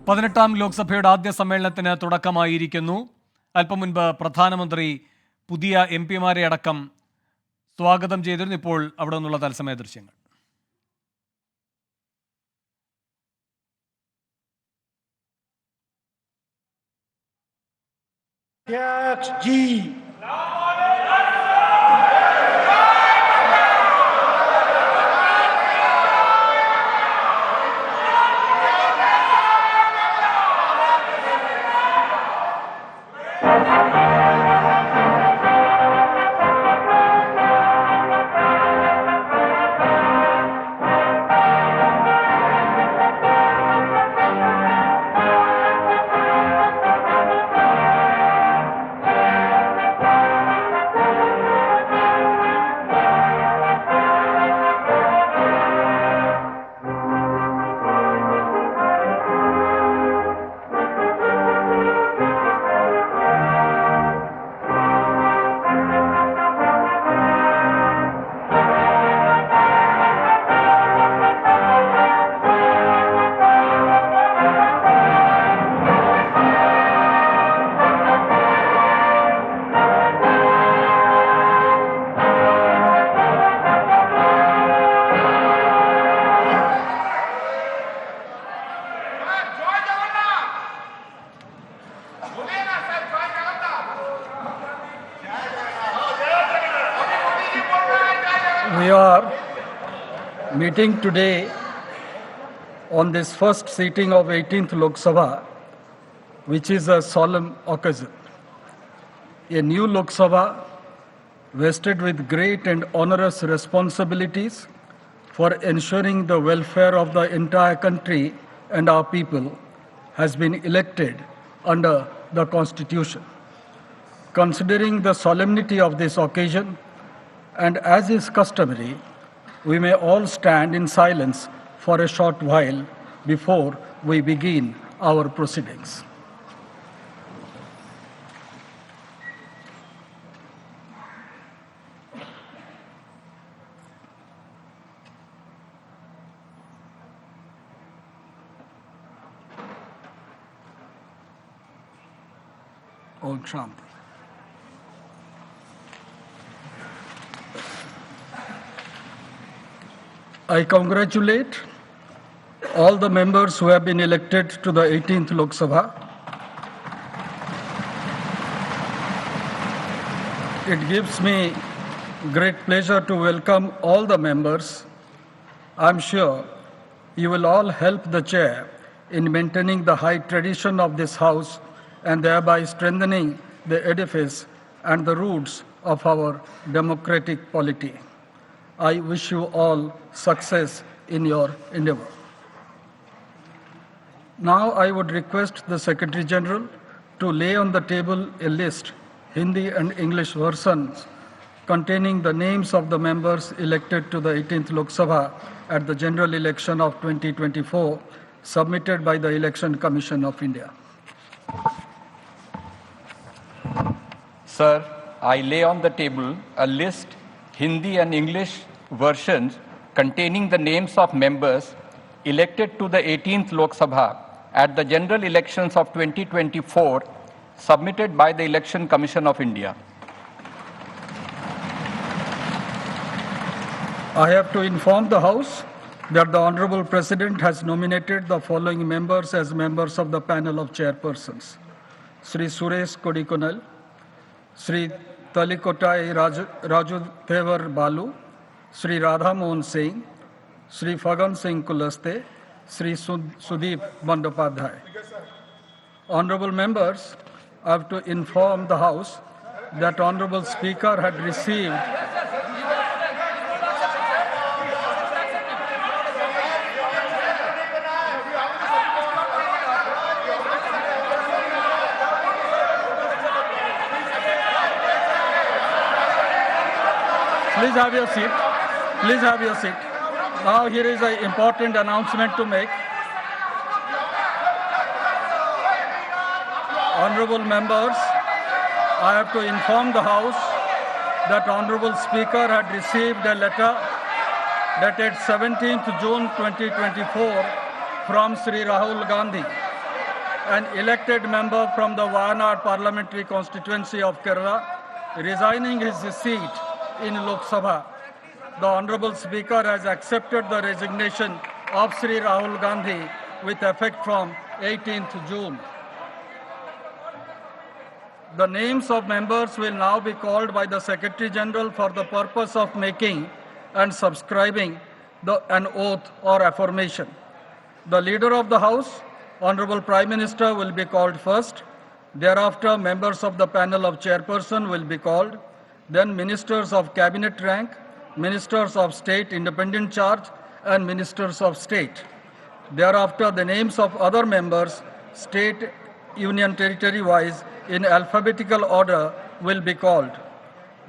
18ാം ലോക്സഭയുടെ ആദ്യ സമ്മേളനത്തിന് തുടക്കമായിരിക്കുന്നു. അല്പം മുൻപ് പ്രധാനമന്ത്രി പുതിയ എംപിമാരെ അടക്കം സ്വാഗതം ചെയ്തിരുന്നു. ഇപ്പോൾ അവിടെ നിന്നുള്ള തത്സമയ ദൃശ്യങ്ങൾ. We are meeting today on this first sitting of 18th Lok Sabha, which is a solemn occasion. A new Lok Sabha vested with great and onerous responsibilities for ensuring the welfare of the entire country and our people has been elected under the Constitution. Considering the solemnity of this occasion, and as is customary, we may all stand in silence for a short while before we begin our proceedings. Om Shanti. I congratulate all the members who have been elected to the 18th Lok Sabha. It gives me great pleasure to welcome all the members. I'm sure you will all help the chair in maintaining the high tradition of this house and thereby strengthening the edifice and the roots of our democratic polity. I wish you all success in your endeavor. Now I would request the Secretary General to lay on the table a list, Hindi and English versions, containing the names of the members elected to the 18th Lok Sabha at the general election of 2024, submitted by the Election Commission of India. Sir, I lay on the table a list, Hindi and English versions containing the names of members elected to the 18th Lok Sabha at the general elections of 2024, submitted by the Election Commission of India. I have to inform the House that the Honorable President has nominated the following members as members of the panel of chairpersons. Sri Suresh Kodikonal, Sri Talikotai Raju Thevar Balu, Sri Radha Mohan Singh, Sri Fagan Singh Kulaste, Sri Sudeep Bandopadhyay. Honorable members, I have to inform the House that Honorable Speaker had received Please have your seat. Please have your seat. Now here is an important announcement to make. Honorable members, I have to inform the House that Honorable Speaker had received a letter dated 17th June 2024 from Sri Rahul Gandhi, an elected member from the Wayanad parliamentary constituency of Kerala, resigning his seat in Lok Sabha. The Honorable Speaker has accepted the resignation of Sri Rahul Gandhi with effect from 18th June. The names of members will now be called by the Secretary General for the purpose of making and subscribing an oath or affirmation. The Leader of the House, Honorable Prime Minister, will be called first. Thereafter, members of the panel of chairperson will be called. Then ministers of cabinet rank, ministers of state independent charge, and ministers of state. Thereafter, the names of other members, state, union territory wise, in alphabetical order will be called.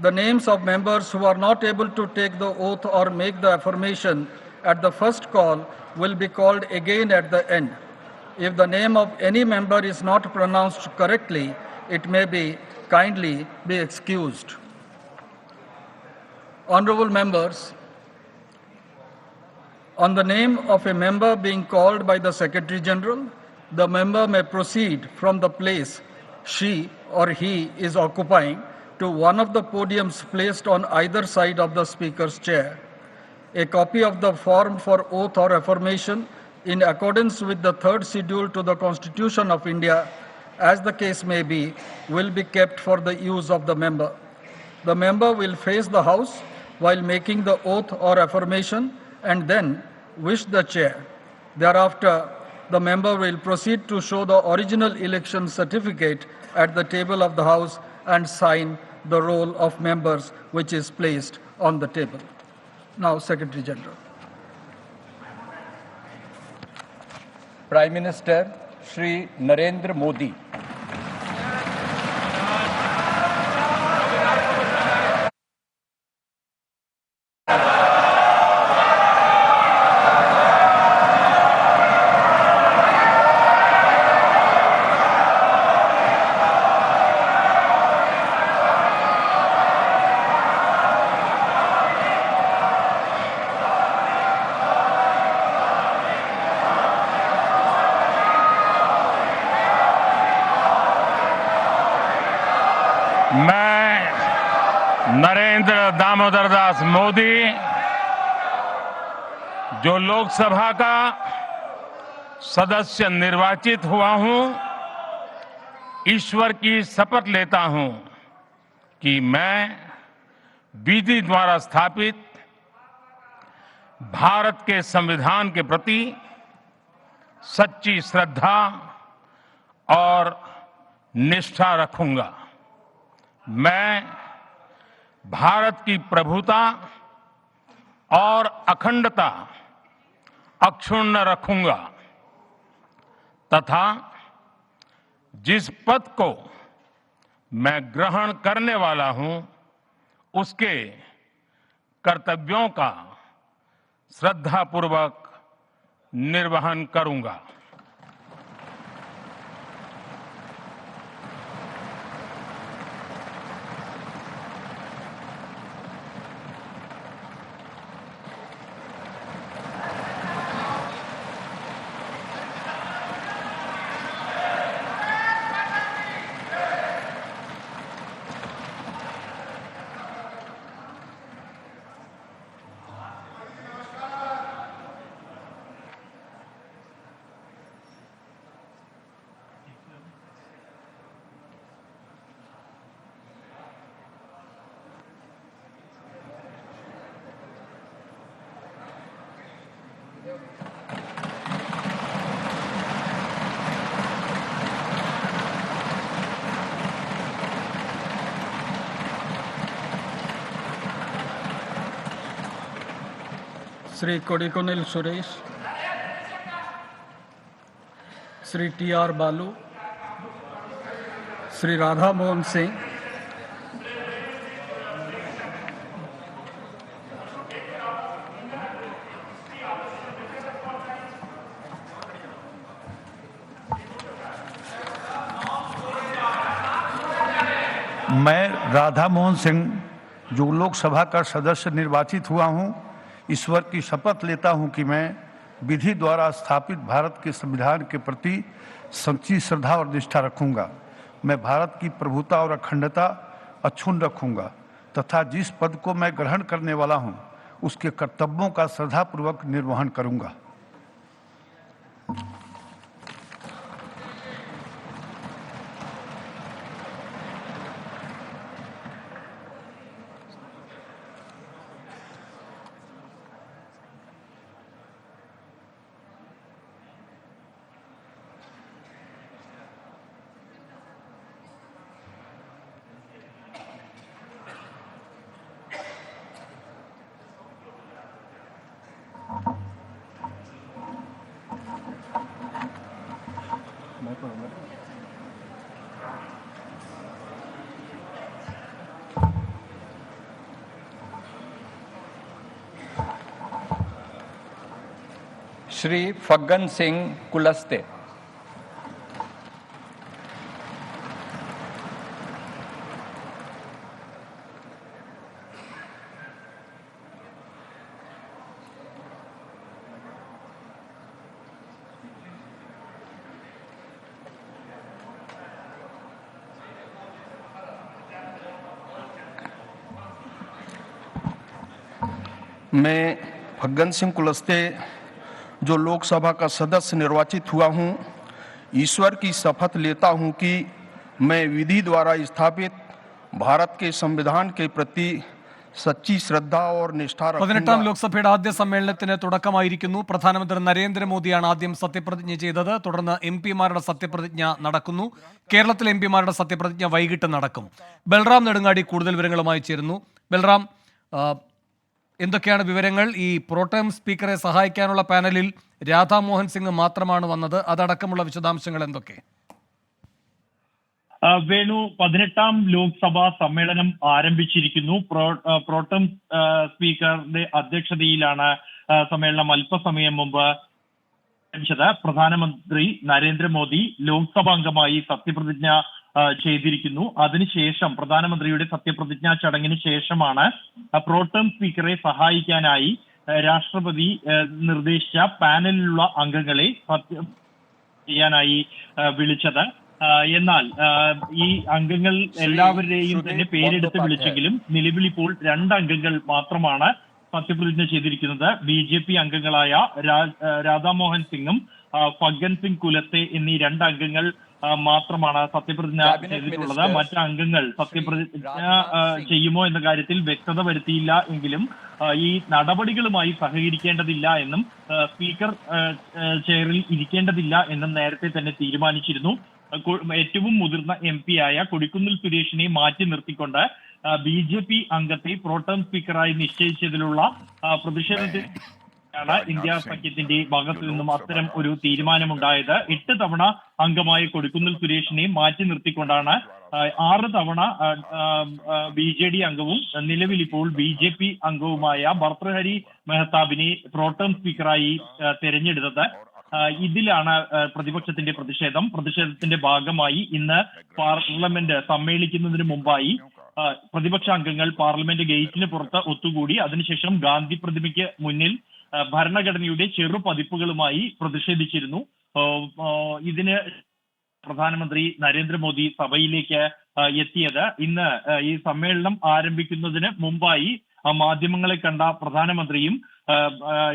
The names of members who are not able to take the oath or make the affirmation at the first call will be called again at the end. If the name of any member is not pronounced correctly, it may be kindly be excused. Honorable members, on the name of a member being called by the Secretary General, the member may proceed from the place she or he is occupying to one of the podiums placed on either side of the Speaker's chair. A copy of the form for oath or affirmation in accordance with the third schedule to the Constitution of India, as the case may be, will be kept for the use of the member. The member will face the House while making the oath or affirmation and then wish the chair. Thereafter, the member will proceed to show the original election certificate at the table of the House and sign the roll of members which is placed on the table. Now, Secretary General. Prime Minister Shri Narendra Modi. मैं नरेंद्र दामोदर दास मोदी जो लोकसभा का सदस्य निर्वाचित हुआ हूं, ईश्वर की शपथ लेता हूं कि मैं विधि द्वारा स्थापित भारत के संविधान के प्रति सच्ची श्रद्धा और निष्ठा रखूंगा। मैं भारत की प्रभुता और अखंडता अक्षुण्ण रखूंगा तथा जिस पद को मैं ग्रहण करने वाला हूं, उसके कर्तव्यों का श्रद्धापूर्वक निर्वहन करूंगा। Sri Kodikonil Suresh, Sri T.R. Balu, Sri Radha Mohan Singh, मैं राधा मोहन सिंह जो लोकसभा का सदस्य निर्वाचित हुआ हूं, ईश्वर की शपथ लेता हूं कि मैं विधि द्वारा स्थापित भारत के संविधान के प्रति सच्ची श्रद्धा और निष्ठा रखूंगा। मैं भारत की प्रभुता और अखंडता अक्षुण्ण रखूंगा तथा जिस पद को मैं ग्रहण करने वाला हूं उसके कर्तव्यों का श्रद्धापूर्वक निर्वहन करूंगा। Shri Faggan Singh Kulaste. मैं फग्गन सिंह कुलस्ते जो लोकसभा का सदस्य निर्वाचित हुआ हूं, ईश्वर की शपथ लेता हूं कि मैं विधि द्वारा स्थापित भारत के संविधान के प्रति सच्ची श्रद्धा और निष्ठा 18ാം रखूंगा। ലോക്സഭയുടെ ആദ്യ സമ്മേളനത്തിന് തുടക്കമായിരിക്കുന്നു. പ്രധാനമന്ത്രി നരേന്ദ്രമോദിയാണ് ആദ്യം സത്യപ്രതിജ്ഞ ചെയ്തത്. തുടർന്ന് എംപിമാരുടെ സത്യപ്രതിജ്ഞ നടക്കുന്നു. കേരളത്തിലെ എംപിമാരുടെ സത്യപ്രതിജ്ഞ വൈകിട്ട് നടക്കും. ബൽറാം നെടുങ്ങാടി കൂടുതൽ വിവരങ്ങളുമായി ചേരുന്നു. ബൽറാം, എന്തൊക്കെയാണ് വിവരങ്ങൾ? ഈ പ്രോട്ടേം സ്പീക്കറെ സഹായിക്കാനുള്ള പാനലിൽ രാധാമോഹൻ സിംഗ് മാത്രമാണ് വന്നത്. അതടക്കമുള്ള വിശദാംശങ്ങൾ എന്തൊക്കെ? വേണു, 18ാം ലോക്സഭാ സമ്മേളനം ആരംഭിച്ചിരിക്കുന്നു. പ്രോട്ടം സ്പീക്കറുടെ അധ്യക്ഷതയിലാണ് സമ്മേളനം അല്പസമയം മുമ്പ് ആരംഭിച്ചത്. പ്രധാനമന്ത്രി നരേന്ദ്രമോദി ലോക്സഭാംഗമായി സത്യപ്രതിജ്ഞ ചെയ്തിരിക്കുന്നു. അതിനുശേഷം പ്രധാനമന്ത്രിയുടെ സത്യപ്രതിജ്ഞാ ചടങ്ങിന് ശേഷമാണ് പ്രോട്ടം സ്പീക്കറെ സഹായിക്കാനായി രാഷ്ട്രപതി നിർദ്ദേശിച്ച പാനലിലുള്ള അംഗങ്ങളെ സത്യം ചെയ്യാനായി വിളിച്ചത്. എന്നാൽ ഈ അംഗങ്ങൾ എല്ലാവരുടെയും തന്നെ പേരെടുത്ത് വിളിച്ചെങ്കിലും നിലവിൽ ഇപ്പോൾ 2 അംഗങ്ങൾ മാത്രമാണ് സത്യപ്രതിജ്ഞ ചെയ്തിരിക്കുന്നത്. BJP അംഗങ്ങളായ രാധാമോഹൻ സിംഗും ഫഗ്ഗൻ സിംഗ് കുലത്തെ എന്നീ 2 അംഗങ്ങൾ മാത്രമാണ് സത്യപ്രതിജ്ഞ ചെയ്തിട്ടുള്ളത്. മറ്റ് അംഗങ്ങൾ സത്യപ്രതിജ്ഞ ചെയ്യുമോ എന്ന കാര്യത്തിൽ വ്യക്തത വരുത്തിയില്ല എങ്കിലും ഈ നടപടികളുമായി സഹകരിക്കേണ്ടതില്ല എന്നും സ്പീക്കർ ചെയറിൽ ഇരിക്കേണ്ടതില്ല എന്നും നേരത്തെ തന്നെ തീരുമാനിച്ചിരുന്നു. ഏറ്റവും മുതിർന്ന MP ആയ കൊടിക്കുന്നിൽ സുരേഷിനെ മാറ്റി നിർത്തിക്കൊണ്ട് BJP അംഗത്തെ പ്രോട്ടം സ്പീക്കറായി നിശ്ചയിച്ചതിലുള്ള പ്രതിഷേധത്തിൽ ഇന്ത്യ സഖ്യത്തിന്റെ ഭാഗത്തു നിന്നും അത്തരം ഒരു തീരുമാനമുണ്ടായത്. 8 തവണ അംഗമായ കൊടിക്കുന്നിൽ സുരേഷിനെ മാറ്റി നിർത്തിക്കൊണ്ടാണ് 6 തവണ BJD അംഗവും നിലവിൽ ഇപ്പോൾ BJP അംഗവുമായ ഭർതൃഹരി മെഹ്താബിനെ പ്രോട്ടം സ്പീക്കറായി തെരഞ്ഞെടുത്തത്. ഇതിലാണ് പ്രതിപക്ഷത്തിന്റെ പ്രതിഷേധത്തിന്റെ ഭാഗമായി ഇന്ന് പാർലമെന്റ് സമ്മേളിക്കുന്നതിന് മുമ്പായി പ്രതിപക്ഷ അംഗങ്ങൾ പാർലമെന്റ് ഗേറ്റിന് പുറത്ത് ഒത്തുകൂടി അതിനുശേഷം ഗാന്ധി പ്രതിമയ്ക്ക് മുന്നിൽ ഭരണഘടനയുടെ ചെറു പതിപ്പുകളുമായി പ്രതിഷേധിച്ചിരുന്നു. ഇതിന് പ്രധാനമന്ത്രി നരേന്ദ്രമോദി സഭയിലേക്ക് എത്തിയത്. ഇന്ന് ഈ സമ്മേളനം ആരംഭിക്കുന്നതിന് മുമ്പായി മാധ്യമങ്ങളെ കണ്ട പ്രധാനമന്ത്രിയും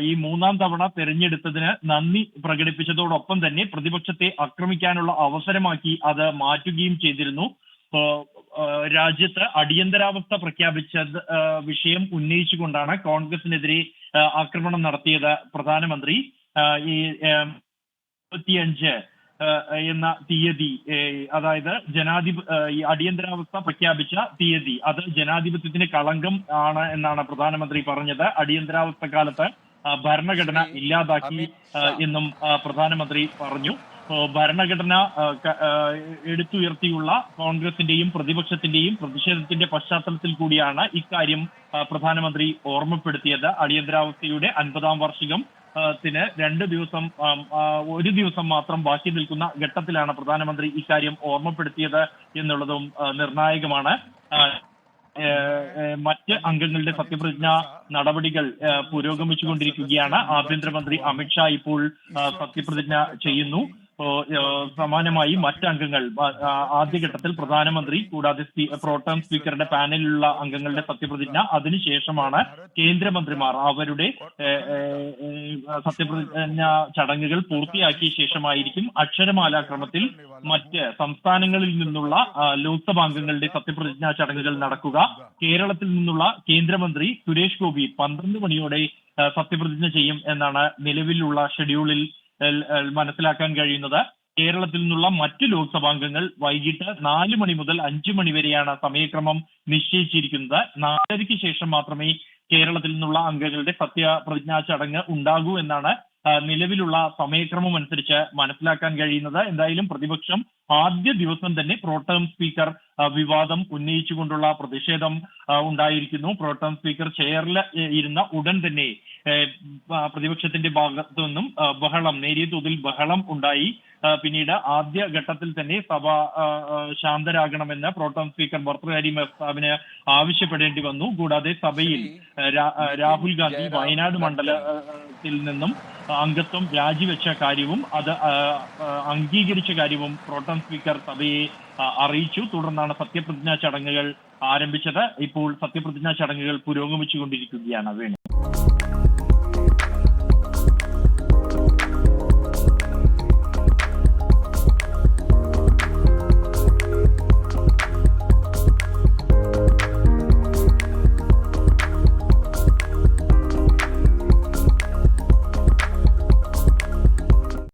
ഈ 3ാം തവണ തെരഞ്ഞെടുത്തതിന് നന്ദി പ്രകടിപ്പിച്ചതോടൊപ്പം തന്നെ പ്രതിപക്ഷത്തെ ആക്രമിക്കാനുള്ള അവസരമാക്കി അത് മാറ്റുകയും ചെയ്തിരുന്നു. രാജ്യത്ത് അടിയന്തരാവസ്ഥ പ്രഖ്യാപിച്ച വിഷയം ഉന്നയിച്ചുകൊണ്ടാണ് കോൺഗ്രസിനെതിരെ ആക്രമണം നടത്തിയത് പ്രധാനമന്ത്രി. ഈ 25 എന്ന തീയതി, അതായത് അടിയന്തരാവസ്ഥ പ്രഖ്യാപിച്ച തീയതി, അത് ജനാധിപത്യത്തിന് കളങ്കം ആണ് എന്നാണ് പ്രധാനമന്ത്രി പറഞ്ഞത്. അടിയന്തരാവസ്ഥ കാലത്ത് ഭരണഘടന ഇല്ലാതാക്കി എന്നും പ്രധാനമന്ത്രി പറഞ്ഞു. ഭരണഘടന എടുത്തുയർത്തിയുള്ള കോൺഗ്രസിന്റെയും പ്രതിപക്ഷത്തിന്റെയും പ്രതിഷേധത്തിന്റെ പശ്ചാത്തലത്തിൽ കൂടിയാണ് ഇക്കാര്യം പ്രധാനമന്ത്രി ഓർമ്മപ്പെടുത്തിയത്. അടിയന്തരാവസ്ഥയുടെ 50ാം വാർഷികം ത്തിന് 2 ദിവസം, 1 ദിവസം മാത്രം ബാക്കി നിൽക്കുന്ന ഘട്ടത്തിലാണ് പ്രധാനമന്ത്രി ഇക്കാര്യം ഓർമ്മപ്പെടുത്തിയത് എന്നുള്ളതും നിർണായകമാണ്. മറ്റ് അംഗങ്ങളുടെ സത്യപ്രതിജ്ഞ നടപടികൾ പുരോഗമിച്ചുകൊണ്ടിരിക്കുകയാണ്. ആഭ്യന്തരമന്ത്രി അമിത്ഷാ ഇപ്പോൾ സത്യപ്രതിജ്ഞ ചെയ്യുന്നു. സമാനമായി മറ്റംഗങ്ങൾ ആദ്യഘട്ടത്തിൽ പ്രധാനമന്ത്രി കൂടാതെ പ്രോട്ടേം സ്പീക്കറുടെ പാനലിലുള്ള അംഗങ്ങളുടെ സത്യപ്രതിജ്ഞ, അതിനുശേഷമാണ് കേന്ദ്രമന്ത്രിമാർ അവരുടെ സത്യപ്രതിജ്ഞ ചടങ്ങുകൾ പൂർത്തിയാക്കിയ ശേഷമായിരിക്കും അക്ഷരമാലാക്രമത്തിൽ മറ്റ് സംസ്ഥാനങ്ങളിൽ നിന്നുള്ള ലോക്സഭാംഗങ്ങളുടെ സത്യപ്രതിജ്ഞാ ചടങ്ങുകൾ നടക്കുക. കേരളത്തിൽ നിന്നുള്ള കേന്ദ്രമന്ത്രി സുരേഷ് ഗോപി 12 മണിയോടെ സത്യപ്രതിജ്ഞ ചെയ്യും എന്നാണ് നിലവിലുള്ള ഷെഡ്യൂളിൽ മനസ്സിലാക്കാൻ കഴിയുന്നത്. കേരളത്തിൽ നിന്നുള്ള മറ്റ് ലോക്സഭാംഗങ്ങൾ വൈകിട്ട് 4 മണി മുതൽ 5 മണി വരെയാണ് സമയക്രമം നിശ്ചയിച്ചിരിക്കുന്നത്. 4:30 ശേഷം മാത്രമേ കേരളത്തിൽ നിന്നുള്ള അംഗങ്ങളുടെ സത്യപ്രതിജ്ഞാ ചടങ്ങ് ഉണ്ടാകൂ എന്നാണ് നിലവിലുള്ള സമയക്രമം അനുസരിച്ച് മനസ്സിലാക്കാൻ കഴിയുന്നത്. എന്തായാലും പ്രതിപക്ഷം ആദ്യ ദിവസം തന്നെ പ്രോട്ടേം സ്പീക്കർ വിവാദം ഉന്നയിച്ചുകൊണ്ടുള്ള പ്രതിഷേധം ഉണ്ടായിരിക്കുന്നു. പ്രോട്ടേം സ്പീക്കർ ചെയറിൽ ഇരുന്ന ഉടൻ തന്നെ പ്രതിപക്ഷത്തിന്റെ ഭാഗത്തു നിന്നും നേരിയ തോതിൽ ബഹളം ഉണ്ടായി. പിന്നീട് ആദ്യ ഘട്ടത്തിൽ തന്നെ സഭ ശാന്തരാകണമെന്ന് പ്രോട്ടേം സ്പീക്കർ ഭർത്തൃഹരി മെഹ്താബിന് ആവശ്യപ്പെടേണ്ടി വന്നു. കൂടാതെ സഭയിൽ രാഹുൽ ഗാന്ധി വയനാട് മണ്ഡലത്തിൽ നിന്നും അംഗത്വം രാജിവെച്ച കാര്യവും അത് അംഗീകരിച്ച കാര്യവും പ്രോട്ടേം സ്പീക്കർ സഭയെ അറിയിച്ചു. തുടർന്നാണ് സത്യപ്രതിജ്ഞാ ചടങ്ങുകൾ ആരംഭിച്ചത്. ഇപ്പോൾ സത്യപ്രതിജ്ഞാ ചടങ്ങുകൾ പുരോഗമിച്ചുകൊണ്ടിരിക്കുകയാണ്. വേണു.